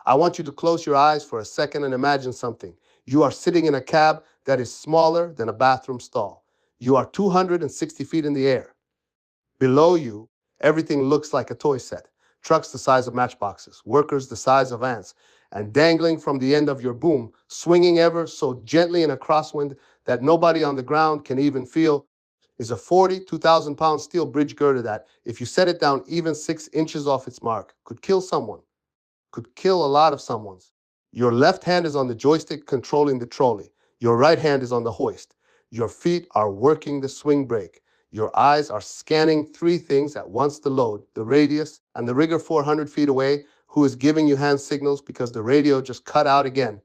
I want you to close your eyes for a second and imagine something. You are sitting in a cab that is smaller than a bathroom stall. You are 260 feet in the air. Below you, everything looks like a toy set. Trucks the size of matchboxes, workers the size of ants, and dangling from the end of your boom, swinging ever so gently in a crosswind that nobody on the ground can even feel, is a 2,000 pound steel bridge girder that, if you set it down even 6 inches off its mark, could kill someone, could kill a lot of someone's. Your left hand is on the joystick controlling the trolley. Your right hand is on the hoist. Your feet are working the swing brake. Your eyes are scanning three things at once: the load, the radius, and the rigger 400 feet away who is giving you hand signals because the radio just cut out again.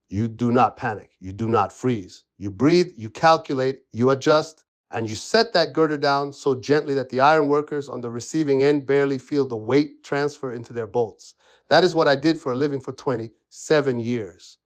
You do not panic. You do not freeze. You breathe, you calculate, you adjust, and you set that girder down so gently that the iron workers on the receiving end barely feel the weight transfer into their bolts. That is what I did for a living for 27 years.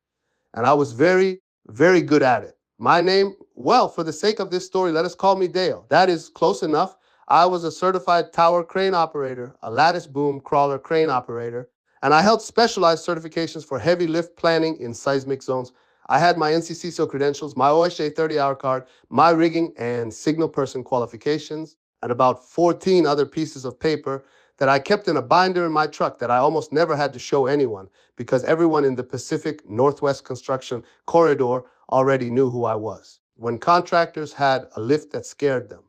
And I was very, very good at it. My name, well, for the sake of this story, let us call me Dale. That is close enough. I was a certified tower crane operator, a lattice boom crawler crane operator, and I held specialized certifications for heavy lift planning in seismic zones. I had my NCCSO credentials, my OSHA 30-hour card, my rigging and signal person qualifications, and about 14 other pieces of paper that I kept in a binder in my truck that I almost never had to show anyone because everyone in the Pacific Northwest construction corridor already knew who I was. When contractors had a lift that scared them,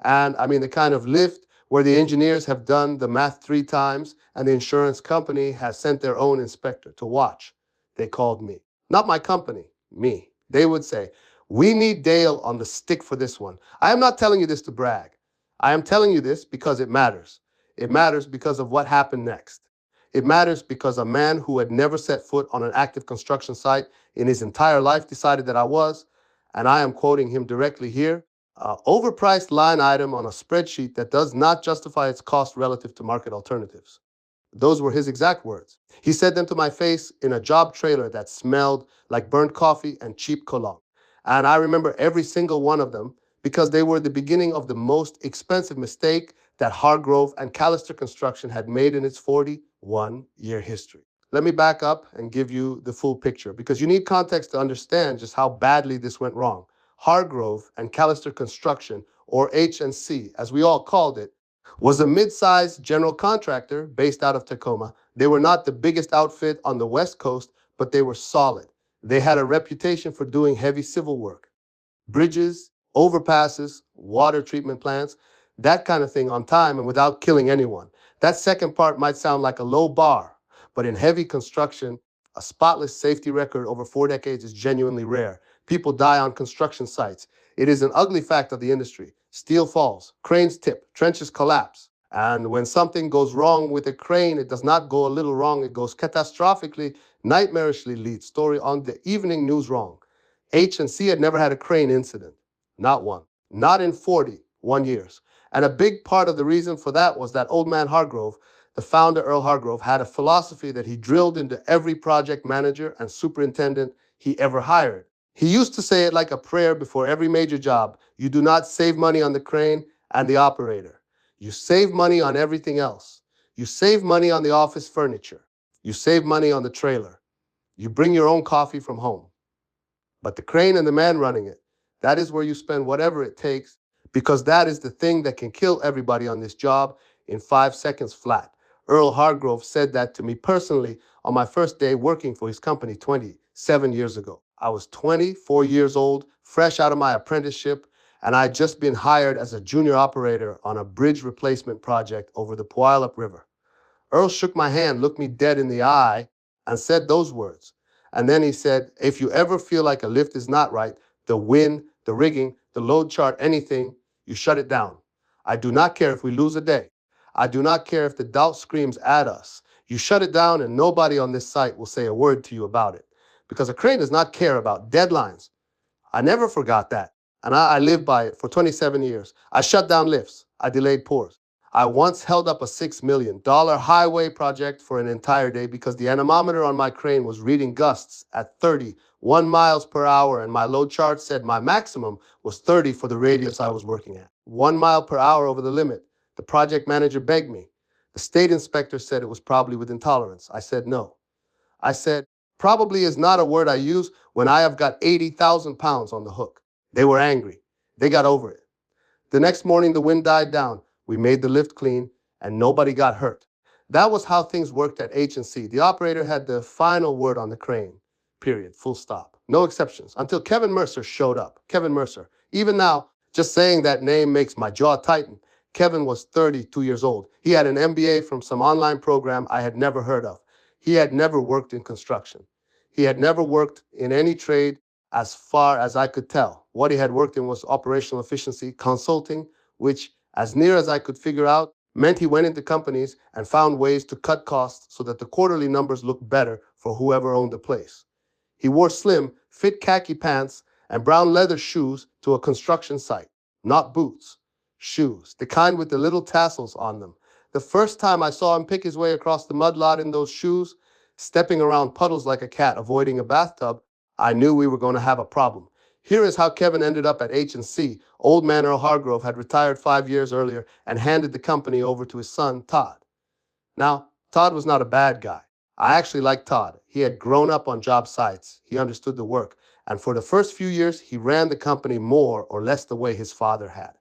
and I mean the kind of lift where the engineers have done the math 3 times and the insurance company has sent their own inspector to watch, they called me. Not my company, me. They would say, "We need Dale on the stick for this one." I am not telling you this to brag. I am telling you this because it matters. It matters because of what happened next. It matters because a man who had never set foot on an active construction site in his entire life decided that I was, and I am quoting him directly here, overpriced line item on a spreadsheet that does not justify its cost relative to market alternatives. Those were his exact words. He said them to my face in a job trailer that smelled like burnt coffee and cheap cologne. And I remember every single one of them because they were the beginning of the most expensive mistake that Hargrove and Callister Construction had made in its 41-year history. Let me back up and give you the full picture because you need context to understand just how badly this went wrong. Hargrove and Callister Construction, or H&C as we all called it, was a mid-sized general contractor based out of Tacoma. They were not the biggest outfit on the West Coast, but they were solid. They had a reputation for doing heavy civil work. Bridges, overpasses, water treatment plants, that kind of thing on time and without killing anyone. That second part might sound like a low bar, but in heavy construction, a spotless safety record over 4 decades is genuinely rare. People die on construction sites. It is an ugly fact of the industry. Steel falls, cranes tip, trenches collapse. And when something goes wrong with a crane, it does not go a little wrong, it goes catastrophically, nightmarishly. Lead story on the evening news wrong. H&C had never had a crane incident. Not one. Not in 41 years. And a big part of the reason for that was that old man Hargrove, the founder Earl Hargrove, had a philosophy that he drilled into every project manager and superintendent he ever hired. He used to say it like a prayer before every major job. You do not save money on the crane and the operator. You save money on everything else. You save money on the office furniture. You save money on the trailer. You bring your own coffee from home. But the crane and the man running it, that is where you spend whatever it takes because that is the thing that can kill everybody on this job in 5 seconds flat. Earl Hargrove said that to me personally on my first day working for his company 27 years ago. I was 24 years old, fresh out of my apprenticeship, and I had just been hired as a junior operator on a bridge replacement project over the Puyallup River. Earl shook my hand, looked me dead in the eye, and said those words. And then he said, if you ever feel like a lift is not right, the wind, the rigging, the load chart, anything, you shut it down. I do not care if we lose a day. I do not care if the doubt screams at us. You shut it down and nobody on this site will say a word to you about it. Because a crane does not care about deadlines. I never forgot that. And I lived by it for 27 years. I shut down lifts. I delayed pours. I once held up a $6 million highway project for an entire day because the anemometer on my crane was reading gusts at 31 miles per hour and my load chart said my maximum was 30 for the radius I was working at. 1 mile per hour over the limit. The project manager begged me. The state inspector said it was probably within tolerance. I said no. I said, probably is not a word I use when I have got 80,000 pounds on the hook. They were angry. They got over it. The next morning, the wind died down. We made the lift clean, and nobody got hurt. That was how things worked at H&C. The operator had the final word on the crane. Period. Full stop. No exceptions. Until Kevin Mercer showed up. Kevin Mercer. Even now, just saying that name makes my jaw tighten. Kevin was 32 years old. He had an MBA from some online program I had never heard of. He had never worked in construction. He had never worked in any trade as far as I could tell. What he had worked in was operational efficiency, consulting, which, as near as I could figure out, meant he went into companies and found ways to cut costs so that the quarterly numbers looked better for whoever owned the place. He wore slim, fit khaki pants and brown leather shoes to a construction site. Not boots, shoes, the kind with the little tassels on them. The first time I saw him pick his way across the mud lot in those shoes, stepping around puddles like a cat avoiding a bathtub, I knew we were going to have a problem. Here is how Kevin ended up at H&C. Old man Earl Hargrove had retired 5 years earlier and handed the company over to his son, Todd. Now, Todd was not a bad guy. I actually liked Todd. He had grown up on job sites. He understood the work. And for the first few years, he ran the company more or less the way his father had.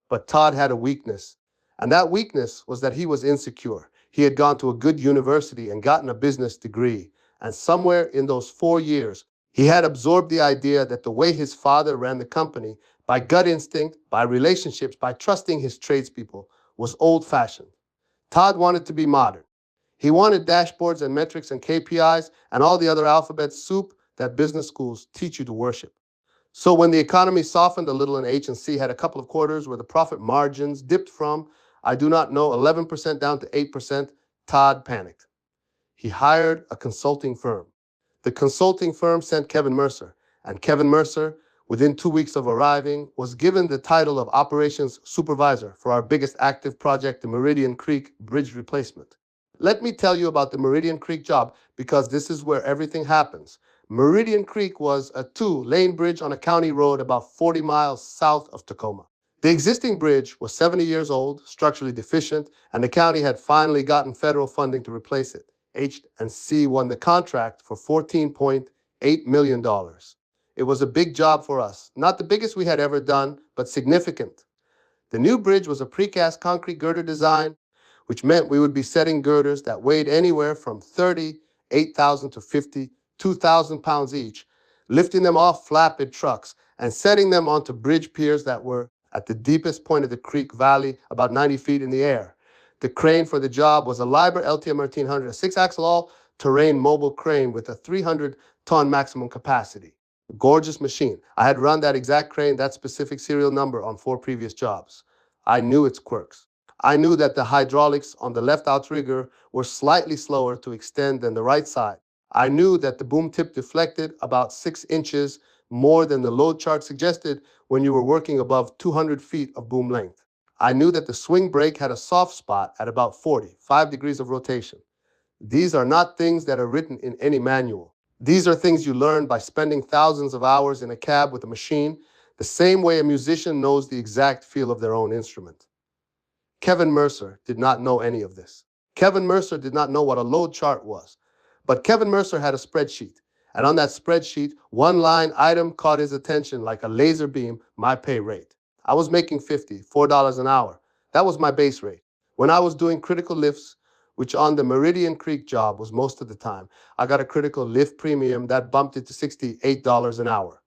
But Todd had a weakness. And that weakness was that he was insecure. He had gone to a good university and gotten a business degree. And somewhere in those 4 years, he had absorbed the idea that the way his father ran the company, by gut instinct, by relationships, by trusting his tradespeople, was old-fashioned. Todd wanted to be modern. He wanted dashboards and metrics and KPIs and all the other alphabet soup that business schools teach you to worship. So when the economy softened a little and H&C had a couple of quarters where the profit margins dipped from, I do not know, 11% down to 8%, Todd panicked. He hired a consulting firm. The consulting firm sent Kevin Mercer, and Kevin Mercer, within 2 weeks of arriving, was given the title of Operations Supervisor for our biggest active project, the Meridian Creek Bridge Replacement. Let me tell you about the Meridian Creek job because this is where everything happens. Meridian Creek was a 2-lane bridge on a county road about 40 miles south of Tacoma. The existing bridge was 70 years old, structurally deficient, and the county had finally gotten federal funding to replace it. H&C won the contract for $14.8 million. It was a big job for us. Not the biggest we had ever done, but significant. The new bridge was a precast concrete girder design, which meant we would be setting girders that weighed anywhere from 38,000 to 52,000 pounds each, lifting them off flatbed trucks and setting them onto bridge piers that were at the deepest point of the creek valley, about 90 feet in the air. The crane for the job was a Liber LTM 1300, a 6-axle all-terrain mobile crane with a 300-ton maximum capacity. Gorgeous machine. I had run that exact crane, that specific serial number, on 4 previous jobs. I knew its quirks. I knew that the hydraulics on the left outrigger were slightly slower to extend than the right side. I knew that the boom tip deflected about 6 inches more than the load chart suggested when you were working above 200 feet of boom length. I knew that the swing brake had a soft spot at about 5 degrees of rotation. These are not things that are written in any manual. These are things you learn by spending thousands of hours in a cab with a machine, the same way a musician knows the exact feel of their own instrument. Kevin Mercer did not know any of this. Kevin Mercer did not know what a load chart was. But Kevin Mercer had a spreadsheet, and on that spreadsheet, one line item caught his attention like a laser beam: my pay rate. I was making $4 an hour. That was my base rate. When I was doing critical lifts, which on the Meridian Creek job was most of the time, I got a critical lift premium that bumped it to $68 an hour,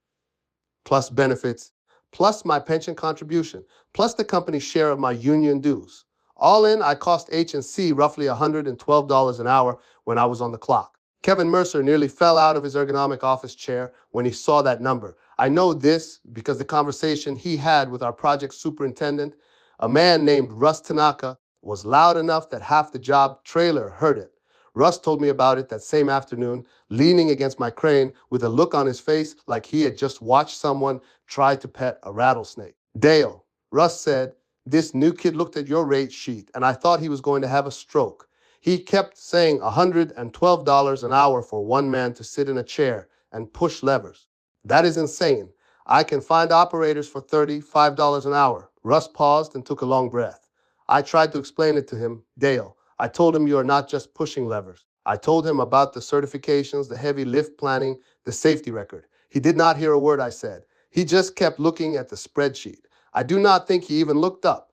plus benefits, plus my pension contribution, plus the company's share of my union dues. All in, I cost H&C roughly $112 an hour when I was on the clock. Kevin Mercer nearly fell out of his ergonomic office chair when he saw that number. I know this because the conversation he had with our project superintendent, a man named Russ Tanaka, was loud enough that half the job trailer heard it. Russ told me about it that same afternoon, leaning against my crane with a look on his face like he had just watched someone try to pet a rattlesnake. Dale, Russ said, this new kid looked at your rate sheet and I thought he was going to have a stroke. He kept saying $112 an hour for one man to sit in a chair and push levers. That is insane. I can find operators for $35 an hour. Russ paused and took a long breath. I tried to explain it to him. Dale, I told him you are not just pushing levers. I told him about the certifications, the heavy lift planning, the safety record. He did not hear a word I said. He just kept looking at the spreadsheet. I do not think he even looked up.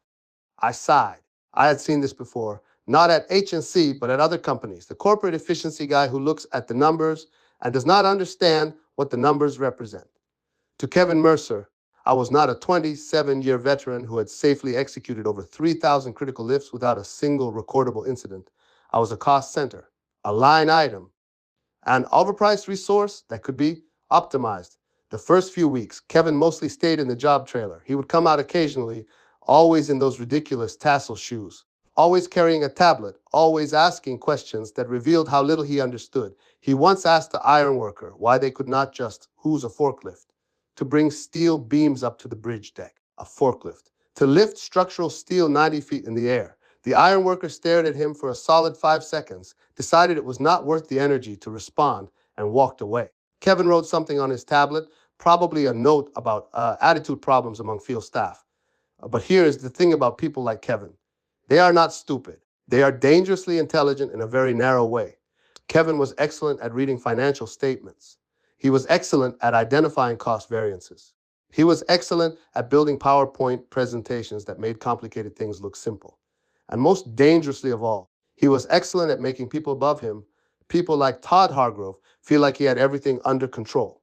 I sighed. I had seen this before, not at H&C, but at other companies. The corporate efficiency guy who looks at the numbers and does not understand what the numbers represent. To Kevin Mercer, I was not a 27-year veteran who had safely executed over 3,000 critical lifts without a single recordable incident. I was a cost center, a line item, an overpriced resource that could be optimized. The first few weeks, Kevin mostly stayed in the job trailer. He would come out occasionally, always in those ridiculous tassel shoes, always carrying a tablet, always asking questions that revealed how little he understood. He once asked the ironworker why they could not just use a forklift to bring steel beams up to the bridge deck, a forklift, to lift structural steel 90 feet in the air. The ironworker stared at him for a solid 5 seconds, decided it was not worth the energy to respond, and walked away. Kevin wrote something on his tablet, probably a note about attitude problems among field staff. But here is the thing about people like Kevin. They are not stupid. They are dangerously intelligent in a very narrow way. Kevin was excellent at reading financial statements. He was excellent at identifying cost variances. He was excellent at building PowerPoint presentations that made complicated things look simple. And most dangerously of all, he was excellent at making people above him, people like Todd Hargrove, feel like he had everything under control.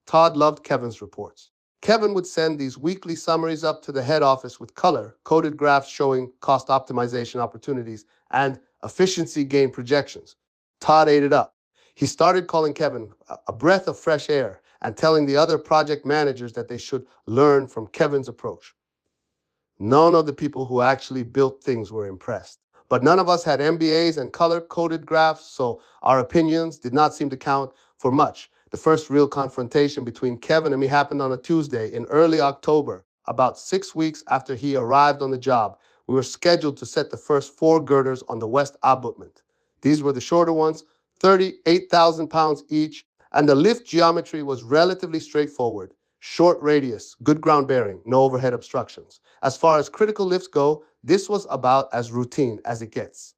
Todd loved Kevin's reports. Kevin would send these weekly summaries up to the head office with color-coded graphs showing cost optimization opportunities and efficiency gain projections. Todd ate it up. He started calling Kevin a breath of fresh air and telling the other project managers that they should learn from Kevin's approach. None of the people who actually built things were impressed. But none of us had MBAs and color-coded graphs, so our opinions did not seem to count for much. The first real confrontation between Kevin and me happened on a Tuesday in early October, about 6 weeks after he arrived on the job. We were scheduled to set the first 4 girders on the west abutment. These were the shorter ones, 38,000 pounds each, and the lift geometry was relatively straightforward. Short radius, good ground bearing, no overhead obstructions. As far as critical lifts go, this was about as routine as it gets.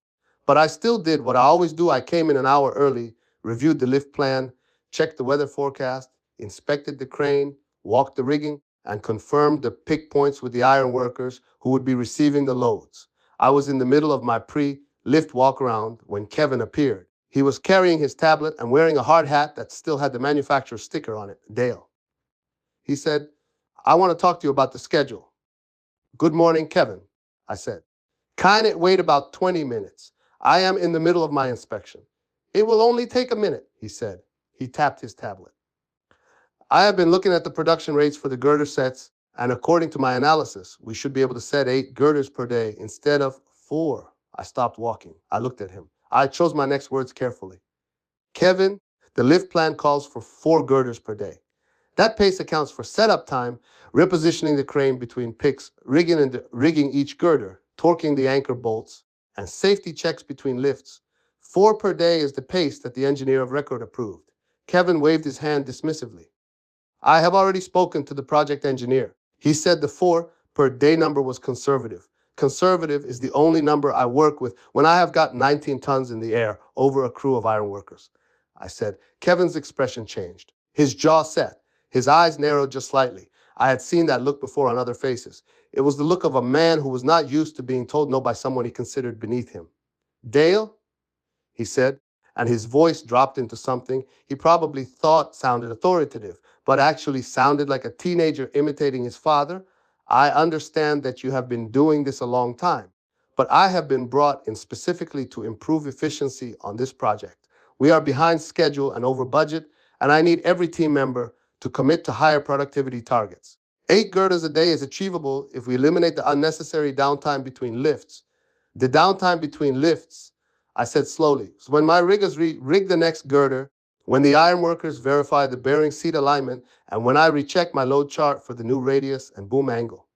But I still did what I always do. I came in an hour early, reviewed the lift plan, checked the weather forecast, inspected the crane, walked the rigging, and confirmed the pick points with the iron workers who would be receiving the loads. I was in the middle of my pre-lift walk-around when Kevin appeared. He was carrying his tablet and wearing a hard hat that still had the manufacturer's sticker on it, Dale. He said, "I want to talk to you about the schedule." "Good morning, Kevin," I said. "Kindly wait about 20 minutes. I am in the middle of my inspection." "It will only take a minute," he said. He tapped his tablet. "I have been looking at the production rates for the girder sets, and according to my analysis, we should be able to set 8 girders per day instead of 4. I stopped walking. I looked at him. I chose my next words carefully. "Kevin, the lift plan calls for 4 girders per day. That pace accounts for setup time, repositioning the crane between picks, rigging each girder, torquing the anchor bolts, and safety checks between lifts. 4 per day is the pace that the engineer of record approved." Kevin waved his hand dismissively. "I have already spoken to the project engineer. He said the 4 per day number was conservative. Conservative is the only number I work with when I have got 19 tons in the air over a crew of iron workers." I said. Kevin's expression changed. His jaw set. His eyes narrowed just slightly. I had seen that look before on other faces. It was the look of a man who was not used to being told no by someone he considered beneath him. "Dale," he said, and his voice dropped into something he probably thought sounded authoritative, but actually sounded like a teenager imitating his father. "I understand that you have been doing this a long time, but I have been brought in specifically to improve efficiency on this project. We are behind schedule and over budget, and I need every team member to commit to higher productivity targets. 8 girders a day is achievable if we eliminate the unnecessary downtime between lifts. The downtime between lifts," I said slowly, "so when my riggers rig the next girder, when the iron workers verify the bearing seat alignment, and when I recheck my load chart for the new radius and boom angle.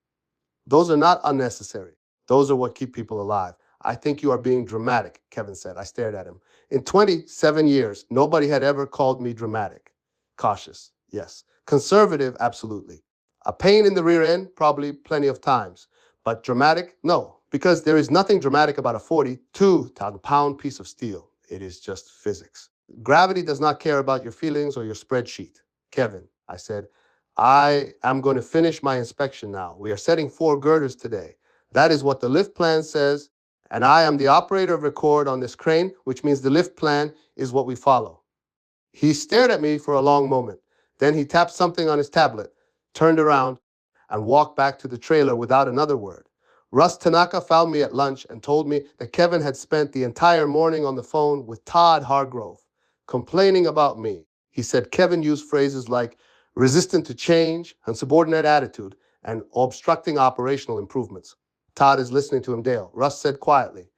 Those are not unnecessary. Those are what keep people alive." "I think you are being dramatic," Kevin said. I stared at him. In 27 years, nobody had ever called me dramatic. Cautious, yes. Conservative, absolutely. A pain in the rear end, probably plenty of times. But dramatic, no. Because there is nothing dramatic about a 42,000-pound piece of steel. It is just physics. Gravity does not care about your feelings or your spreadsheet. Kevin, I said, I am going to finish my inspection now. We are setting 4 girders today. That is what the lift plan says, and I am the operator of record on this crane, which means the lift plan is what we follow. He stared at me for a long moment. Then he tapped something on his tablet, turned around, and walked back to the trailer without another word. Russ Tanaka found me at lunch and told me that Kevin had spent the entire morning on the phone with Todd Hargrove, complaining about me. He said Kevin used phrases like resistant to change, insubordinate attitude, and obstructing operational improvements. Todd is listening to him, Dale. Russ said quietly,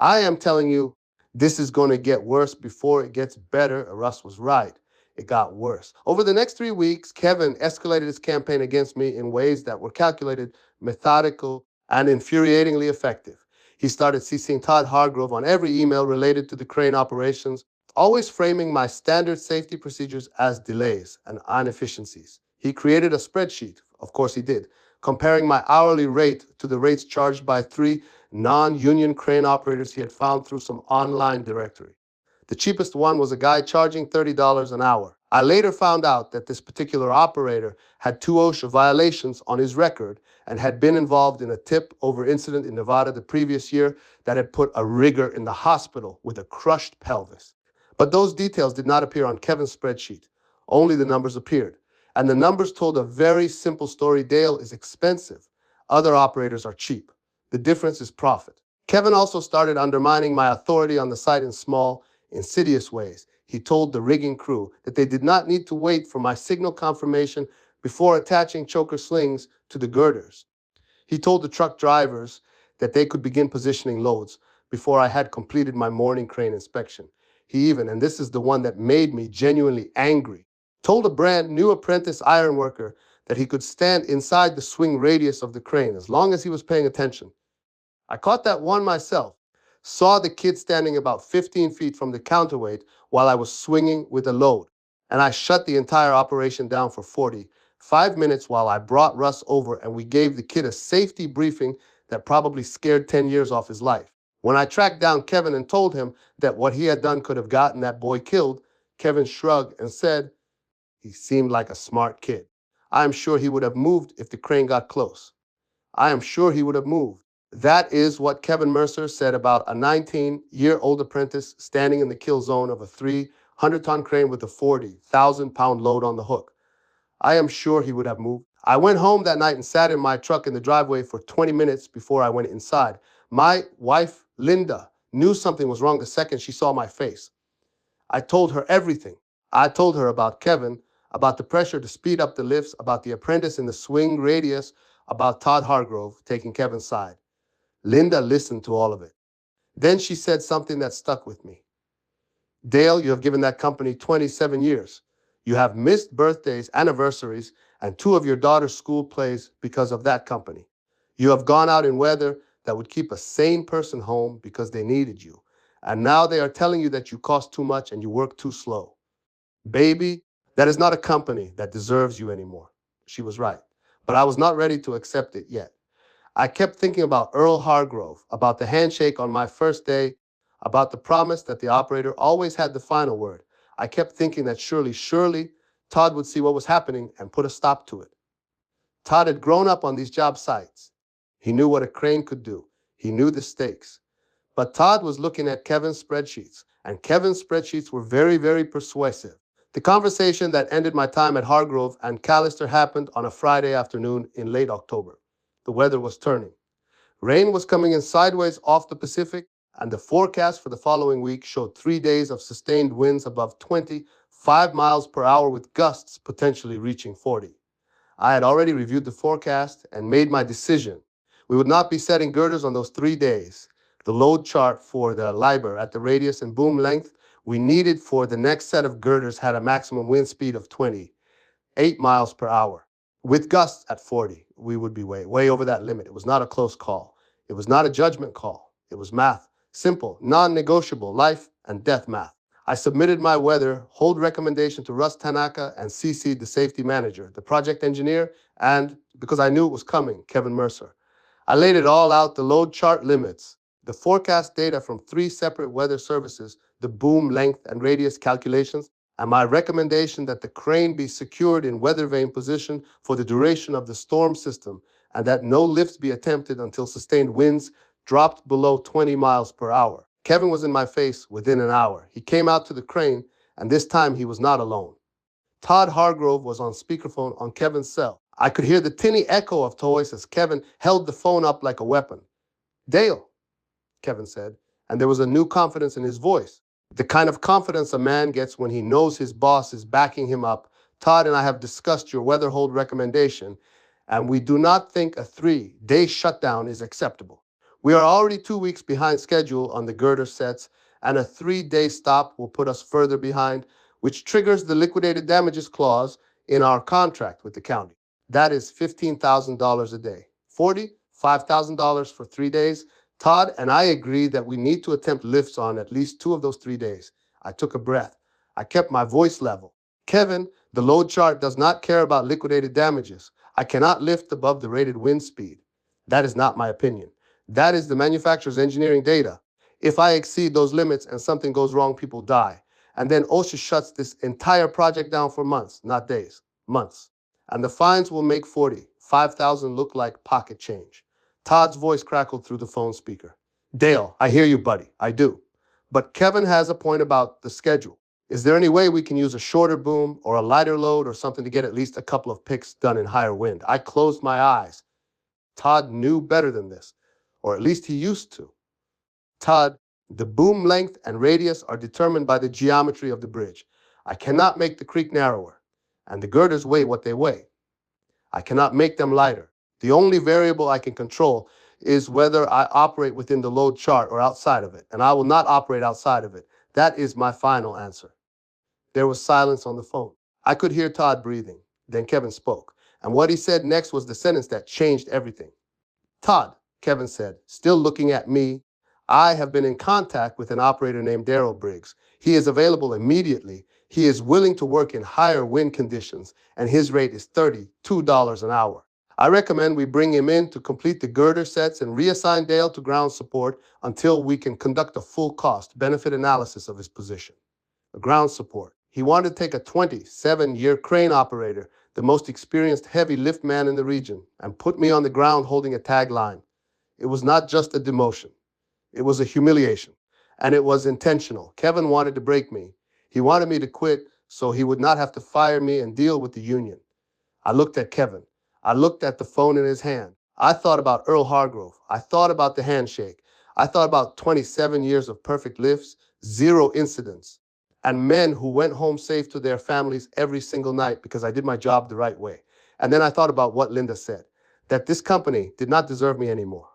I am telling you, this is going to get worse before it gets better. Russ was right. It got worse. Over the next 3 weeks, Kevin escalated his campaign against me in ways that were calculated, methodical, and infuriatingly effective. He started CCing Todd Hargrove on every email related to the crane operations, always framing my standard safety procedures as delays and inefficiencies. He created a spreadsheet, of course he did, comparing my hourly rate to the rates charged by 3 non-union crane operators he had found through some online directory. The cheapest one was a guy charging $30 an hour. I later found out that this particular operator had 2 OSHA violations on his record and had been involved in a tip-over incident in Nevada the previous year that had put a rigger in the hospital with a crushed pelvis. But those details did not appear on Kevin's spreadsheet. Only the numbers appeared. And the numbers told a very simple story. Dale is expensive. Other operators are cheap. The difference is profit. Kevin also started undermining my authority on the site in small, insidious ways. He told the rigging crew that they did not need to wait for my signal confirmation before attaching choker slings to the girders. He told the truck drivers that they could begin positioning loads before I had completed my morning crane inspection. He even, and this is the one that made me genuinely angry, told a brand new apprentice ironworker that he could stand inside the swing radius of the crane as long as he was paying attention. I caught that one myself, saw the kid standing about 15 feet from the counterweight while I was swinging with a load, and I shut the entire operation down for 45 minutes while I brought Russ over and we gave the kid a safety briefing that probably scared 10 years off his life. When I tracked down Kevin and told him that what he had done could have gotten that boy killed, Kevin shrugged and said he seemed like a smart kid. I am sure he would have moved if the crane got close. I am sure he would have moved. That is what Kevin Mercer said about a 19-year-old apprentice standing in the kill zone of a 300-ton crane with a 40,000-pound load on the hook. I am sure he would have moved. I went home that night and sat in my truck in the driveway for 20 minutes before I went inside. My wife, Linda, knew something was wrong the second she saw my face. I told her everything. I told her about Kevin, about the pressure to speed up the lifts, about the apprentice in the swing radius, about Todd Hargrove taking Kevin's side. Linda listened to all of it. Then she said something that stuck with me. Dale, you have given that company 27 years. You have missed birthdays, anniversaries, and 2 of your daughter's school plays because of that company. You have gone out in weather that would keep a sane person home because they needed you. And now they are telling you that you cost too much and you work too slow. Baby, that is not a company that deserves you anymore. She was right. But I was not ready to accept it yet. I kept thinking about Earl Hargrove, about the handshake on my first day, about the promise that the operator always had the final word. I kept thinking that surely, Todd would see what was happening and put a stop to it. Todd had grown up on these job sites. He knew what a crane could do. He knew the stakes. But Todd was looking at Kevin's spreadsheets, and Kevin's spreadsheets were very persuasive. The conversation that ended my time at Hargrove and Callister happened on a Friday afternoon in late October. The weather was turning. Rain was coming in sideways off the Pacific, and the forecast for the following week showed 3 days of sustained winds above 25 miles per hour with gusts potentially reaching 40. I had already reviewed the forecast and made my decision. We would not be setting girders on those 3 days. The load chart for the Liber at the radius and boom length we needed for the next set of girders had a maximum wind speed of 28 miles per hour. With gusts at 40, we would be way over that limit. It was not a close call. It was not a judgment call. It was math. Simple, non-negotiable, life and death math. I submitted my weather hold recommendation to Russ Tanaka and CC'd the safety manager, the project engineer, and, because I knew it was coming, Kevin Mercer. I laid it all out, the load chart limits, The forecast data from 3 separate weather services, the boom length and radius calculations, and my recommendation that the crane be secured in weather vane position for the duration of the storm system and that no lifts be attempted until sustained winds dropped below 20 miles per hour. Kevin was in my face within an hour. He came out to the crane, and this time he was not alone. Todd Hargrove was on speakerphone on Kevin's cell. I could hear the tinny echo of Toys as Kevin held the phone up like a weapon. "Dale," Kevin said, and there was a new confidence in his voice. The kind of confidence a man gets when he knows his boss is backing him up. "Todd and I have discussed your weather hold recommendation, and we do not think a 3-day shutdown is acceptable. We are already 2 weeks behind schedule on the girder sets, and a 3-day stop will put us further behind, which triggers the liquidated damages clause in our contract with the county. That is $15,000 a day. 40, $5,000 for 3 days. Todd and I agree that we need to attempt lifts on at least 2 of those 3 days." I took a breath. I kept my voice level. "Kevin, the load chart does not care about liquidated damages. I cannot lift above the rated wind speed. That is not my opinion. That is the manufacturer's engineering data. If I exceed those limits and something goes wrong, people die. And then OSHA shuts this entire project down for months, not days, months. And the fines will make 40, 5,000 look like pocket change." Todd's voice crackled through the phone speaker. "Dale, I hear you, buddy. I do. But Kevin has a point about the schedule. Is there any way we can use a shorter boom or a lighter load or something to get at least a couple of picks done in higher wind?" I closed my eyes. Todd knew better than this, or at least he used to. "Todd, the boom length and radius are determined by the geometry of the bridge. I cannot make the creek narrower, and the girders weigh what they weigh. I cannot make them lighter. The only variable I can control is whether I operate within the load chart or outside of it, and I will not operate outside of it. That is my final answer." There was silence on the phone. I could hear Todd breathing. Then Kevin spoke, and what he said next was the sentence that changed everything. "Todd," Kevin said, still looking at me, "I have been in contact with an operator named Daryl Briggs. He is available immediately. He is willing to work in higher wind conditions, and his rate is $32 an hour. I recommend we bring him in to complete the girder sets and reassign Dale to ground support until we can conduct a full cost-benefit analysis of his position." Ground support. He wanted to take a 27-year crane operator, the most experienced heavy lift man in the region, and put me on the ground holding a tagline. It was not just a demotion. It was a humiliation. And it was intentional. Kevin wanted to break me. He wanted me to quit so he would not have to fire me and deal with the union. I looked at Kevin. I looked at the phone in his hand. I thought about Earl Hargrove. I thought about the handshake. I thought about 27 years of perfect lifts, 0 incidents, and men who went home safe to their families every single night because I did my job the right way. And then I thought about what Linda said, that this company did not deserve me anymore.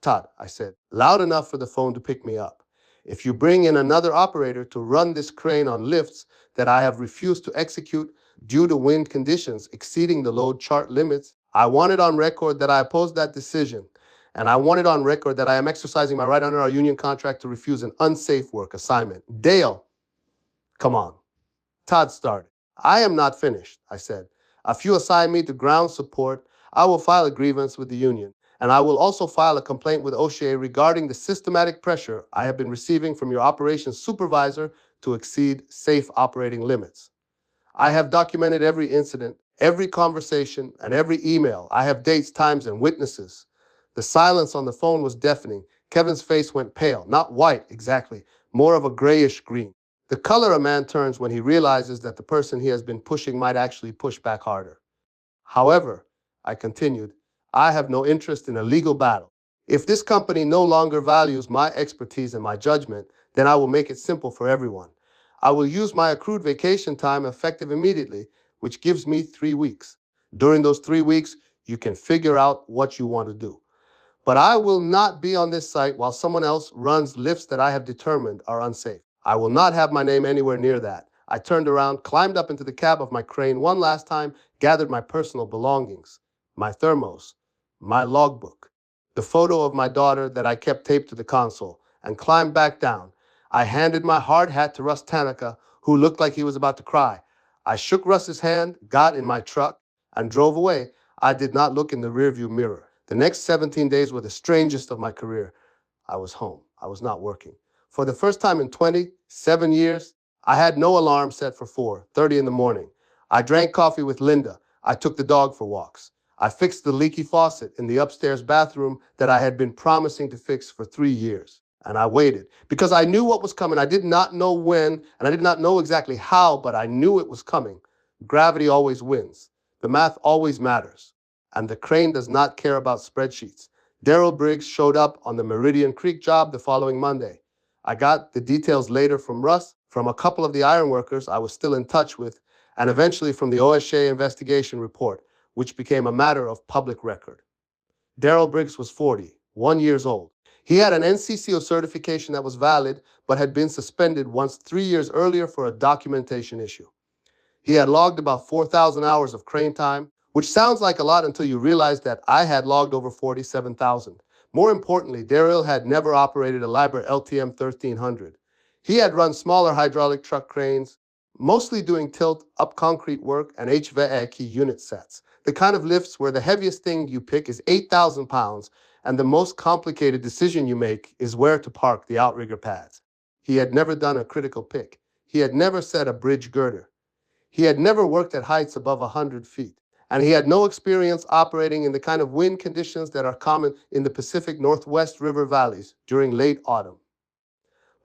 "Todd," I said, loud enough for the phone to pick me up, "if you bring in another operator to run this crane on lifts that I have refused to execute due to wind conditions exceeding the load chart limits, I want it on record that I oppose that decision. And I want it on record that I am exercising my right under our union contract to refuse an unsafe work assignment." "Dale, come on." Todd started. "I am not finished," I said. "If you assign me to ground support, I will file a grievance with the union, and I will also file a complaint with OSHA regarding the systematic pressure I have been receiving from your operations supervisor to exceed safe operating limits. I have documented every incident, every conversation, and every email. I have dates, times, and witnesses." The silence on the phone was deafening. Kevin's face went pale, not white exactly, more of a grayish green. The color a man turns when he realizes that the person he has been pushing might actually push back harder. "However," I continued, "I have no interest in a legal battle. If this company no longer values my expertise and my judgment, then I will make it simple for everyone. I will use my accrued vacation time effective immediately, which gives me 3 weeks. During those 3 weeks, you can figure out what you want to do. But I will not be on this site while someone else runs lifts that I have determined are unsafe. I will not have my name anywhere near that." I turned around, climbed up into the cab of my crane one last time, gathered my personal belongings, my thermos, my logbook, the photo of my daughter that I kept taped to the console, and climbed back down. I handed my hard hat to Russ Tanaka, who looked like he was about to cry. I shook Russ's hand, got in my truck, and drove away. I did not look in the rearview mirror. The next 17 days were the strangest of my career. I was home. I was not working. For the first time in 27 years, I had no alarm set for 4:30 in the morning. I drank coffee with Linda. I took the dog for walks. I fixed the leaky faucet in the upstairs bathroom that I had been promising to fix for 3 years. And I waited because I knew what was coming. I did not know when, and I did not know exactly how, but I knew it was coming. Gravity always wins. The math always matters. And the crane does not care about spreadsheets. Daryl Briggs showed up on the Meridian Creek job the following Monday. I got the details later from Russ, from a couple of the ironworkers I was still in touch with, and eventually from the OSHA investigation report, which became a matter of public record. Daryl Briggs was 41 years old. He had an NCCO certification that was valid, but had been suspended once 3 years earlier for a documentation issue. He had logged about 4,000 hours of crane time, which sounds like a lot until you realize that I had logged over 47,000. More importantly, Daryl had never operated a Liebherr LTM 1300. He had run smaller hydraulic truck cranes, mostly doing tilt-up concrete work and HVAC unit sets, the kind of lifts where the heaviest thing you pick is 8,000 pounds and the most complicated decision you make is where to park the outrigger pads. He had never done a critical pick. He had never set a bridge girder. He had never worked at heights above 100 feet, and he had no experience operating in the kind of wind conditions that are common in the Pacific Northwest river valleys during late autumn.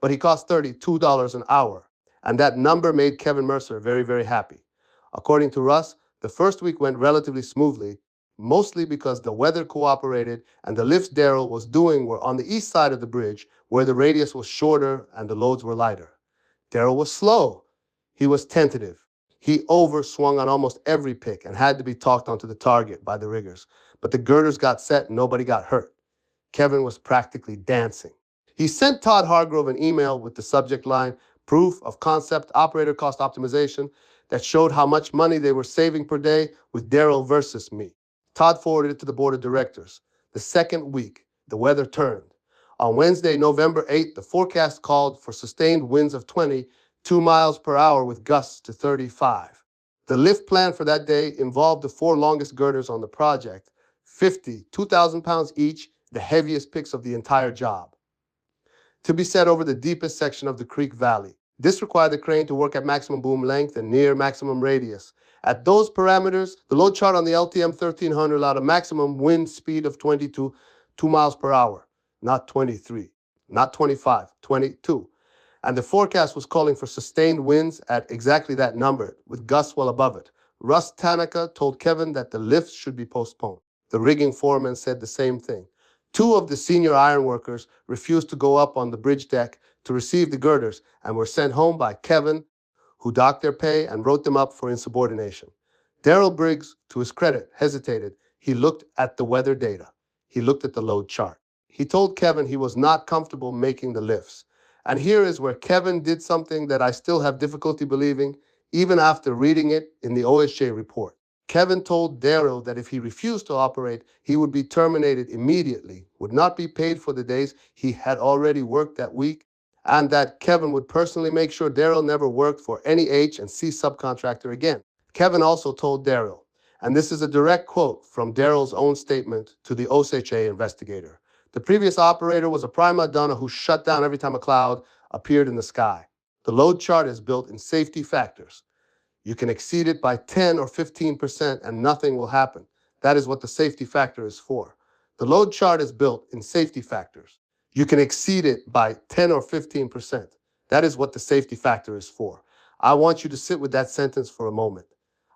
But he cost $32 an hour, and that number made Kevin Mercer very, very happy. According to Russ, the first week went relatively smoothly, mostly because the weather cooperated and the lifts Daryl was doing were on the east side of the bridge, where the radius was shorter and the loads were lighter. Daryl was slow. He was tentative. He overswung on almost every pick and had to be talked onto the target by the riggers. But the girders got set and nobody got hurt. Kevin was practically dancing. He sent Todd Hargrove an email with the subject line, proof of concept operator cost optimization, that showed how much money they were saving per day with Daryl versus me. Todd forwarded it to the board of directors. The second week, the weather turned. On Wednesday, November 8th, the forecast called for sustained winds of 22 miles per hour with gusts to 35. The lift plan for that day involved the 4 longest girders on the project, 50, 2,000 pounds each, the heaviest picks of the entire job, to be set over the deepest section of the creek valley. This required the crane to work at maximum boom length and near maximum radius. At those parameters, the load chart on the LTM 1300 allowed a maximum wind speed of 22 miles per hour, not 23, not 25, 22. And the forecast was calling for sustained winds at exactly that number, with gusts well above it. Russ Tanaka told Kevin that the lifts should be postponed. The rigging foreman said the same thing. 2 of the senior ironworkers refused to go up on the bridge deck to receive the girders and were sent home by Kevin, who docked their pay and wrote them up for insubordination. Daryl Briggs, to his credit, hesitated. He looked at the weather data. He looked at the load chart. He told Kevin he was not comfortable making the lifts. And here is where Kevin did something that I still have difficulty believing, even after reading it in the OSJ report. Kevin told Daryl that if he refused to operate, he would be terminated immediately, would not be paid for the days he had already worked that week, and that Kevin would personally make sure Daryl never worked for any H&C subcontractor again. Kevin also told Daryl, and this is a direct quote from Daryl's own statement to the OSHA investigator, the previous operator was a prima donna who shut down every time a cloud appeared in the sky. The load chart is built in safety factors. You can exceed it by 10 or 15% and nothing will happen. That is what the safety factor is for. The load chart is built in safety factors. You can exceed it by 10 or 15%. That is what the safety factor is for. I want you to sit with that sentence for a moment.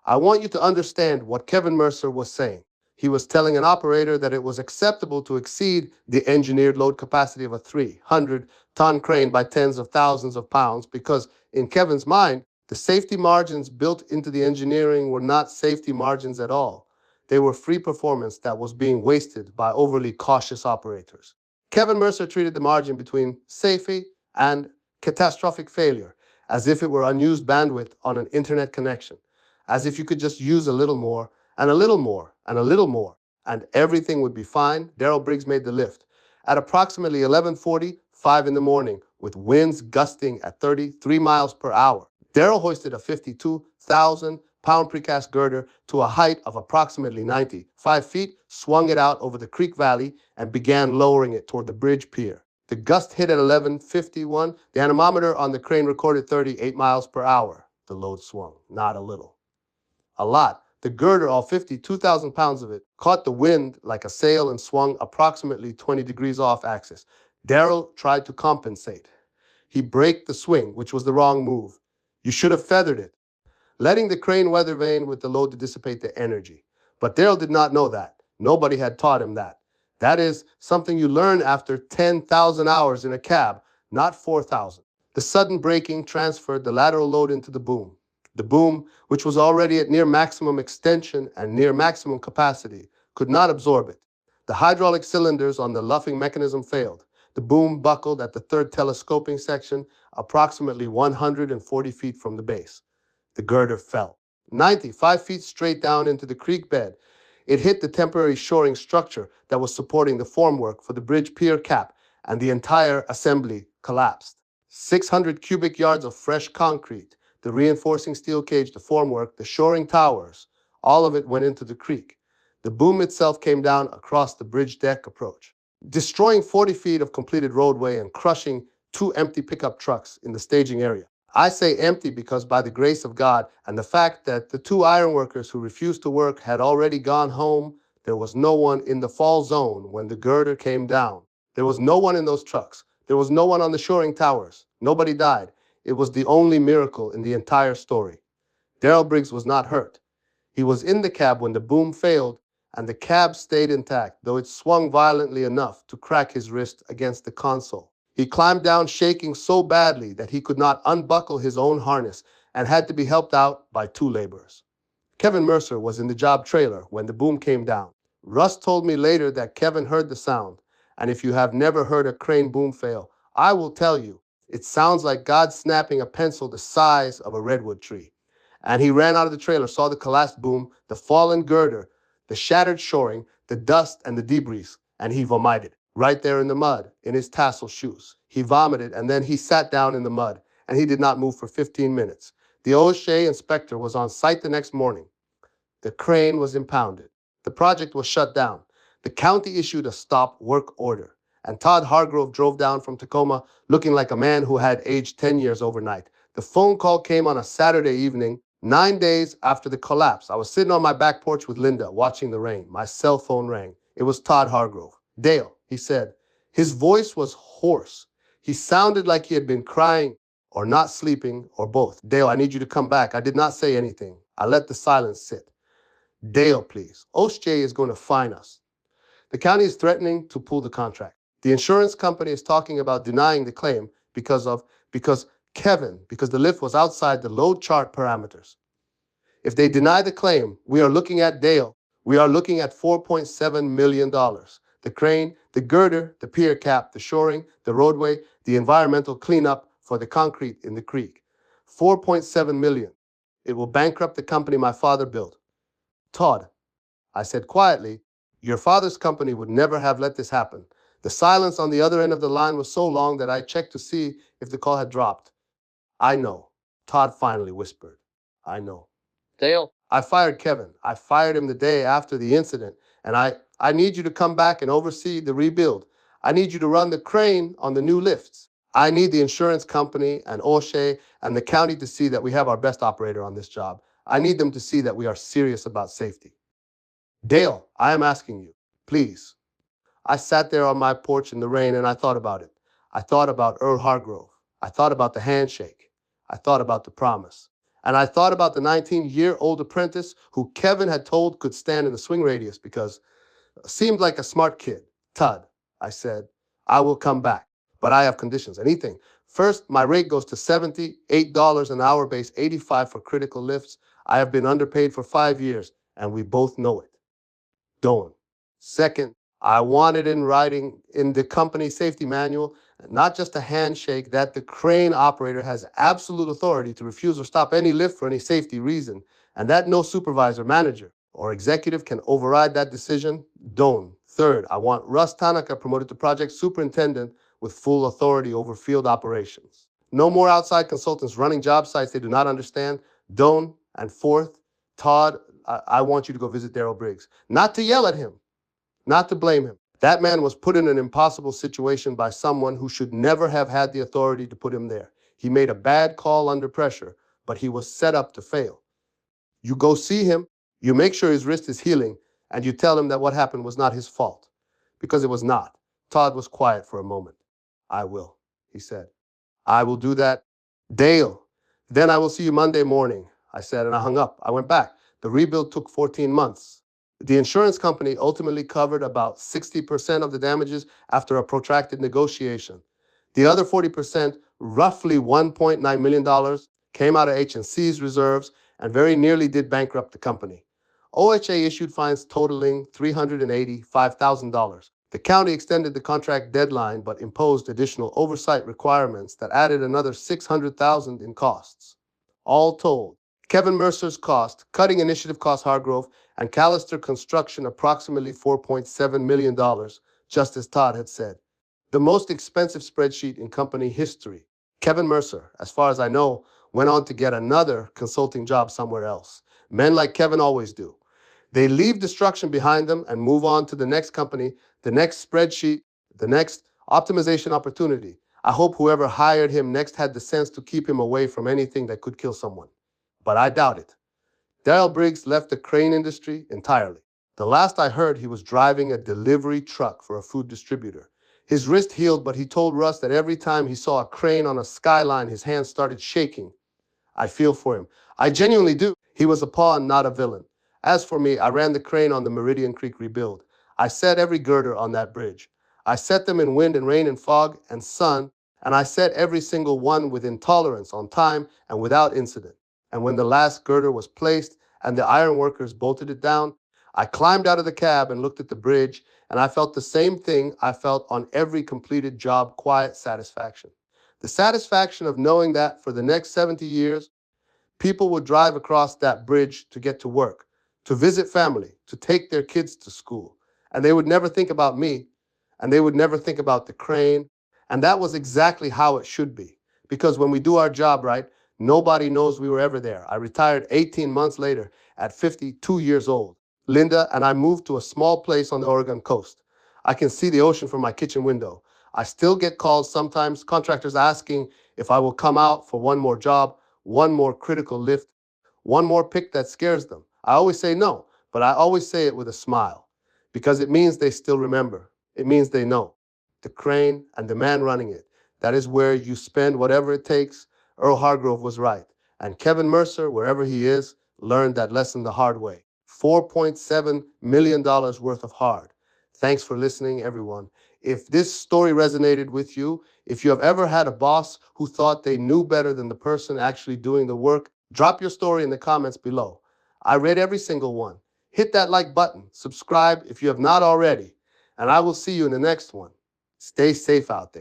I want you to understand what Kevin Mercer was saying. He was telling an operator that it was acceptable to exceed the engineered load capacity of a 300-ton crane by tens of thousands of pounds because, in Kevin's mind, the safety margins built into the engineering were not safety margins at all. They were free performance that was being wasted by overly cautious operators. Kevin Mercer treated the margin between safety and catastrophic failure as if it were unused bandwidth on an internet connection, as if you could just use a little more and a little more and a little more, and everything would be fine. Daryl Briggs made the lift. At approximately 11:45 in the morning, with winds gusting at 33 miles per hour, Daryl hoisted a 52,000-pound precast girder to a height of approximately 95 feet, swung it out over the creek valley, and began lowering it toward the bridge pier. The gust hit at 11:51. The anemometer on the crane recorded 38 miles per hour. The load swung, not a little. A lot. The girder, all 52,000 pounds of it, caught the wind like a sail and swung approximately 20 degrees off axis. Darrell tried to compensate. He braked the swing, which was the wrong move. You should have feathered it, letting the crane weather vane with the load to dissipate the energy. But Darrell did not know that. Nobody had taught him that. That is something you learn after 10,000 hours in a cab, not 4,000. The sudden braking transferred the lateral load into the boom. The boom, which was already at near maximum extension and near maximum capacity, could not absorb it. The hydraulic cylinders on the luffing mechanism failed. The boom buckled at the third telescoping section, approximately 140 feet from the base. The girder fell 95 feet straight down into the creek bed. It hit the temporary shoring structure that was supporting the formwork for the bridge pier cap, and the entire assembly collapsed. 600 cubic yards of fresh concrete, the reinforcing steel cage, the formwork, the shoring towers, all of it went into the creek. The boom itself came down across the bridge deck approach, destroying 40 feet of completed roadway and crushing 2 empty pickup trucks in the staging area. I say empty because by the grace of God and the fact that the 2 ironworkers who refused to work had already gone home, there was no one in the fall zone when the girder came down. There was no one in those trucks. There was no one on the shoring towers. Nobody died. It was the only miracle in the entire story. Darrell Briggs was not hurt. He was in the cab when the boom failed, and the cab stayed intact, though it swung violently enough to crack his wrist against the console. He climbed down shaking so badly that he could not unbuckle his own harness and had to be helped out by 2 laborers. Kevin Mercer was in the job trailer when the boom came down. Russ told me later that Kevin heard the sound, and if you have never heard a crane boom fail, I will tell you, it sounds like God snapping a pencil the size of a redwood tree. And he ran out of the trailer, saw the collapsed boom, the fallen girder, the shattered shoring, the dust and the debris, and he vomited. Right there in the mud, in his tassel shoes. He vomited, and then he sat down in the mud, and he did not move for 15 minutes. The O'Shea inspector was on site the next morning. The crane was impounded. The project was shut down. The county issued a stop work order, and Todd Hargrove drove down from Tacoma looking like a man who had aged 10 years overnight. The phone call came on a Saturday evening, 9 days after the collapse. I was sitting on my back porch with Linda, watching the rain. My cell phone rang. It was Todd Hargrove. "Dale," he said. His voice was hoarse. He sounded like he had been crying or not sleeping or both. "Dale, I need you to come back." I did not say anything. I let the silence sit. "Dale, please. O'Shea is going to fine us. The county is threatening to pull the contract. The insurance company is talking about denying the claim because the lift was outside the load chart parameters. If they deny the claim, we are looking at Dale. We are looking at $4.7 million. The crane, the girder, the pier cap, the shoring, the roadway, the environmental cleanup for the concrete in the creek. $4.7 million. It will bankrupt the company my father built." "Todd," I said quietly, "your father's company would never have let this happen." The silence on the other end of the line was so long that I checked to see if the call had dropped. "I know," Todd finally whispered. "I know." "Dale." "I fired Kevin. I fired him the day after the incident, and I need you to come back and oversee the rebuild. I need you to run the crane on the new lifts. I need the insurance company and O'Shea and the county to see that we have our best operator on this job. I need them to see that we are serious about safety. Dale, I am asking you, please." I sat there on my porch in the rain and I thought about it. I thought about Earl Hargrove. I thought about the handshake. I thought about the promise. And I thought about the 19-year-old apprentice who Kevin had told could stand in the swing radius because seemed like a smart kid. "Todd," I said, "I will come back, but I have conditions." Anything. First, my rate goes to $78 an hour, base 85 for critical lifts. I have been underpaid for 5 years, and we both know it. Don't. Second, I want it in writing in the company safety manual, not just a handshake, that the crane operator has absolute authority to refuse or stop any lift for any safety reason, and that no supervisor, manager, or executive can override that decision. Don't. Third, I want Russ Tanaka promoted to project superintendent with full authority over field operations. No more outside consultants running job sites they do not understand. Don't. And fourth, Todd, I want you to go visit Darrell Briggs. Not to yell at him, not to blame him, That man was put in an impossible situation by someone who should never have had the authority to put him there. He made a bad call under pressure, but he was set up to fail. You go see him, you make sure his wrist is healing, and you tell him that what happened was not his fault. Because it was not. Todd was quiet for a moment. I will, he said. I will do that. Dale, then I will see you Monday morning, I said, and I hung up. I went back. The rebuild took 14 months. The insurance company ultimately covered about 60% of the damages after a protracted negotiation. The other 40%, roughly $1.9 million, came out of H&C's reserves and very nearly did bankrupt the company. OHA issued fines totaling $385,000. The county extended the contract deadline but imposed additional oversight requirements that added another $600,000 in costs. All told, Kevin Mercer's cost, cutting initiative cost Hargrove, and Callister Construction approximately $4.7 million, just as Todd had said. The most expensive spreadsheet in company history. Kevin Mercer, as far as I know, went on to get another consulting job somewhere else. Men like Kevin always do. They leave destruction behind them and move on to the next company, the next spreadsheet, the next optimization opportunity. I hope whoever hired him next had the sense to keep him away from anything that could kill someone. But I doubt it. Daryl Briggs left the crane industry entirely. The last I heard, he was driving a delivery truck for a food distributor. His wrist healed, but he told Russ that every time he saw a crane on a skyline, his hands started shaking. I feel for him. I genuinely do. He was a pawn, not a villain. As for me, I ran the crane on the Meridian Creek rebuild. I set every girder on that bridge. I set them in wind and rain and fog and sun, and I set every single one within tolerance, on time, and without incident. And when the last girder was placed and the iron workers bolted it down, I climbed out of the cab and looked at the bridge, and I felt the same thing I felt on every completed job: quiet satisfaction. The satisfaction of knowing that for the next 70 years, people would drive across that bridge to get to work, to visit family, to take their kids to school. And they would never think about me, and they would never think about the crane. And that was exactly how it should be. Because when we do our job right, nobody knows we were ever there. I retired 18 months later at 52 years old. Linda and I moved to a small place on the Oregon coast. I can see the ocean from my kitchen window. I still get calls sometimes, contractors asking if I will come out for one more job, one more critical lift, one more pick that scares them. I always say no, but I always say it with a smile because it means they still remember. It means they know. The crane and the man running it. That is where you spend whatever it takes. Earl Hargrove was right. And Kevin Mercer, wherever he is, learned that lesson the hard way. $4.7 million worth of hard. Thanks for listening, everyone. If this story resonated with you, if you have ever had a boss who thought they knew better than the person actually doing the work, drop your story in the comments below. I read every single one. Hit that like button, subscribe if you have not already, and I will see you in the next one. Stay safe out there.